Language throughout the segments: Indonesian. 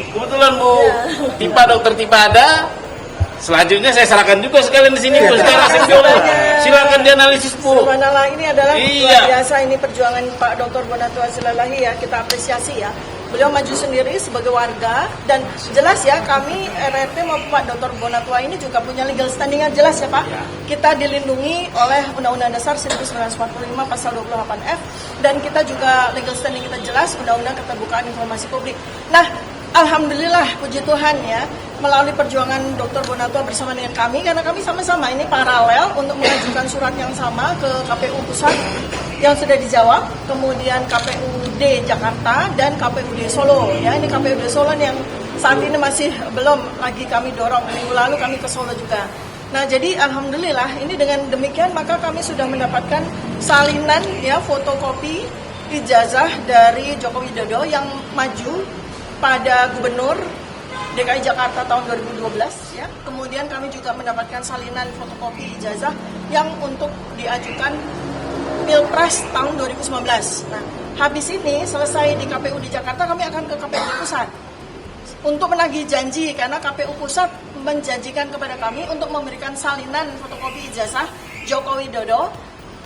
Kebetulan Bu Tipa, Dokter Tipa ada. Selanjutnya saya serahkan juga sekalian di sini Bu, secara seksual. Silakan dianalisis Bu. Subhanallah, ini adalah luar biasa, ini perjuangan Pak Dr. Bonatua Silalahi ya, kita apresiasi ya. Beliau maju sendiri sebagai warga dan jelas ya, kami RRT maupun Pak Dr. Bonatua ini juga punya legal standing yang jelas ya Pak. Kita dilindungi oleh Undang-Undang Dasar 1945 pasal 28F dan kita juga legal standing kita jelas Undang-Undang Keterbukaan Informasi Publik. Nah, alhamdulillah puji Tuhan ya, melalui perjuangan Dr. Bonatua bersama dengan kami, karena kami sama-sama ini paralel untuk mengajukan surat yang sama ke KPU Pusat yang sudah dijawab, kemudian KPUD Jakarta dan KPUD Solo ya. Ini KPUD Solo yang saat ini masih belum lagi kami dorong, minggu lalu kami ke Solo juga. Nah, jadi alhamdulillah ini dengan demikian maka kami sudah mendapatkan salinan ya, fotokopi ijazah dari Joko Widodo yang maju pada Gubernur DKI Jakarta tahun 2012 ya. Kemudian kami juga mendapatkan salinan fotokopi ijazah yang untuk diajukan Pilpres tahun 2019. Nah, habis ini selesai di KPU di Jakarta, kami akan ke KPU Pusat untuk menagih janji, karena KPU Pusat menjanjikan kepada kami untuk memberikan salinan fotokopi ijazah Joko Widodo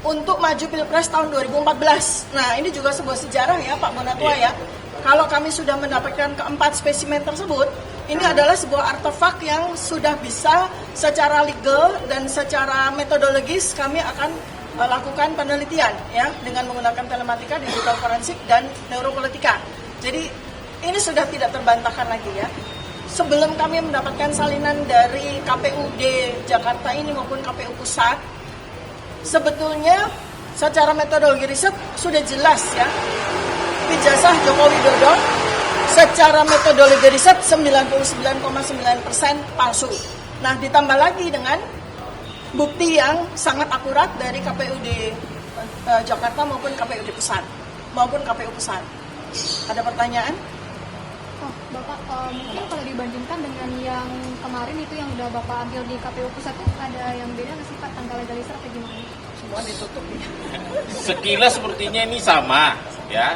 untuk maju Pilpres tahun 2014. Nah, ini juga sebuah sejarah ya Pak Bonatua ya. Kalau kami sudah mendapatkan keempat spesimen tersebut, ini adalah sebuah artefak yang sudah bisa secara legal dan secara metodologis kami akan lakukan penelitian ya dengan menggunakan telematika, digital forensik dan neuropolitika. Jadi ini sudah tidak terbantahkan lagi ya. Sebelum kami mendapatkan salinan dari KPUD Jakarta ini maupun KPU Pusat, sebetulnya secara metodologi riset sudah jelas ya. Ijazah Joko Widodo secara metodologi riset 99,9% palsu. Nah, ditambah lagi dengan bukti yang sangat akurat dari KPUD Jakarta maupun KPUD Pusat maupun KPU Pusat. Ada pertanyaan? Oh, Bapak, mungkin kalau dibandingkan dengan yang kemarin itu yang udah Bapak ambil di KPU Pusat itu ada yang beda nggak sih Pak, tanggal legalisir atau gimana? Semua ditutup ya. Sekilas sepertinya ini sama ya.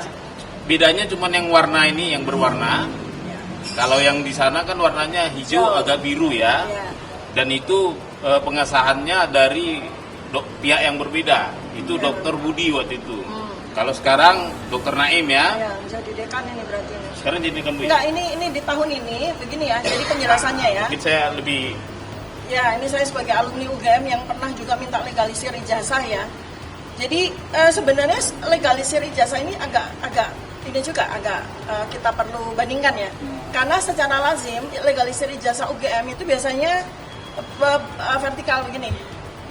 Bedanya cuma yang warna ini yang berwarna. Kalau yang di sana kan warnanya hijau agak biru ya. Dan itu pengesahannya dari pihak yang berbeda. Itu Dokter Budi waktu itu. Kalau sekarang Dokter Naim ya. Ya, jadi dekan ini berarti. Sekarang jadi dekan Bu. Enggak, ini di tahun ini begini ya. Jadi penjelasannya ya. Mungkin saya lebih. Ya, ini saya sebagai alumni UGM yang pernah juga minta legalisir ijazah ya. Jadi sebenarnya legalisir ijazah ini agak kita perlu bandingkan ya. Karena secara lazim legalisir ijazah UGM itu biasanya vertikal begini.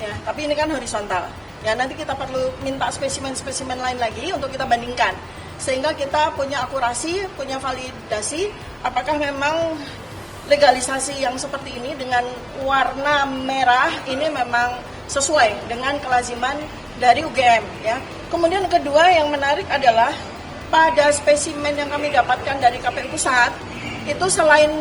Ya, tapi ini kan horizontal. Ya, nanti kita perlu minta spesimen-spesimen lain lagi untuk kita bandingkan. Sehingga kita punya akurasi, punya validasi apakah memang legalisasi yang seperti ini dengan warna merah ini memang sesuai dengan kelaziman dari UGM ya. Kemudian kedua yang menarik adalah pada spesimen yang kami dapatkan dari KPU Pusat itu selain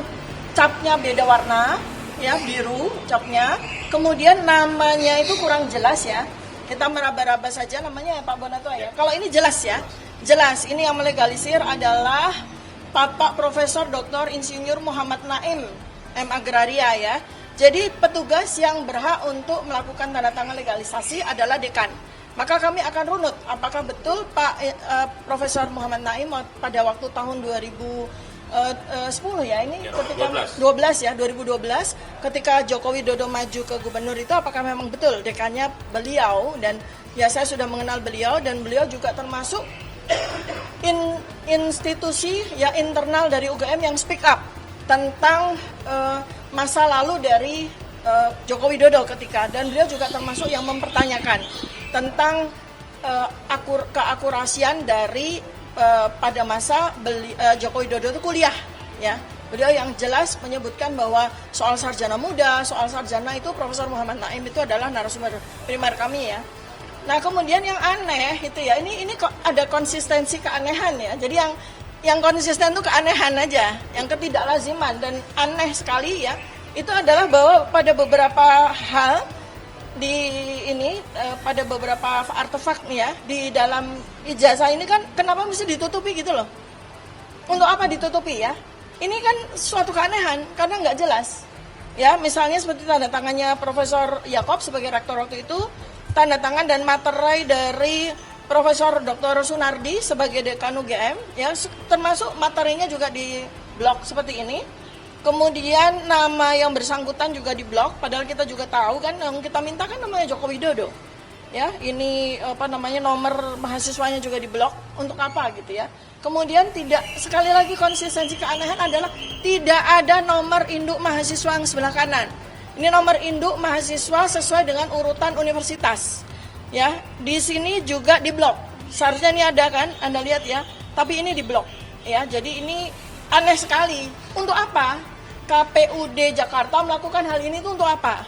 capnya beda warna ya, biru capnya, kemudian namanya itu kurang jelas ya. Kita meraba-raba saja namanya ya Pak Bonatua ya. Kalau ini jelas ya. Jelas ini yang melegalisir adalah Bapak Profesor Dr. Insinyur Muhammad Naim M Agraria ya. Jadi petugas yang berhak untuk melakukan tanda tangan legalisasi adalah dekan. Maka kami akan runut apakah betul Pak Profesor Muhammad Naim pada waktu tahun 2010 ya, ini ketika 2012 ketika Joko Widodo maju ke gubernur itu apakah memang betul dekannya beliau, dan ya saya sudah mengenal beliau dan beliau juga termasuk institusi ya internal dari UGM yang speak up tentang masa lalu dari Joko Widodo ketika, dan beliau juga termasuk yang mempertanyakan tentang keakurasian dari pada masa Joko Widodo itu kuliah ya. Beliau yang jelas menyebutkan bahwa soal sarjana muda, soal sarjana itu Profesor Muhammad Naim itu adalah narasumber primer kami ya. Nah, kemudian yang aneh itu ya, ini kok ada konsistensi keanehan ya. Jadi yang konsisten itu keanehan aja, yang ketidaklaziman dan aneh sekali ya. Itu adalah bahwa pada beberapa hal pada beberapa artefak nih ya di dalam ijazah ini kan kenapa mesti ditutupi gitu loh? Untuk apa ditutupi ya? ini kan suatu keanehan karena nggak jelas. Ya, misalnya seperti tanda tangannya Profesor Yakob sebagai rektor waktu itu, tanda tangan dan materai dari Profesor Dr. Sunardi sebagai dekan UGM, ya, termasuk materinya juga di blok seperti ini. Kemudian nama yang bersangkutan juga di blok, padahal kita juga tahu kan yang kita minta kan namanya Joko Widodo. Ya, ini nomor mahasiswanya juga di blok, untuk apa gitu ya. Kemudian tidak, sekali lagi konsistensi keanehan adalah tidak ada nomor induk mahasiswa yang sebelah kanan. Ini nomor induk mahasiswa sesuai dengan urutan universitas. Ya, di sini juga di blok. Seharusnya ini ada kan, Anda lihat ya, tapi ini di blok. Ya, jadi ini aneh sekali. Untuk apa? KPUD Jakarta melakukan hal ini itu untuk apa?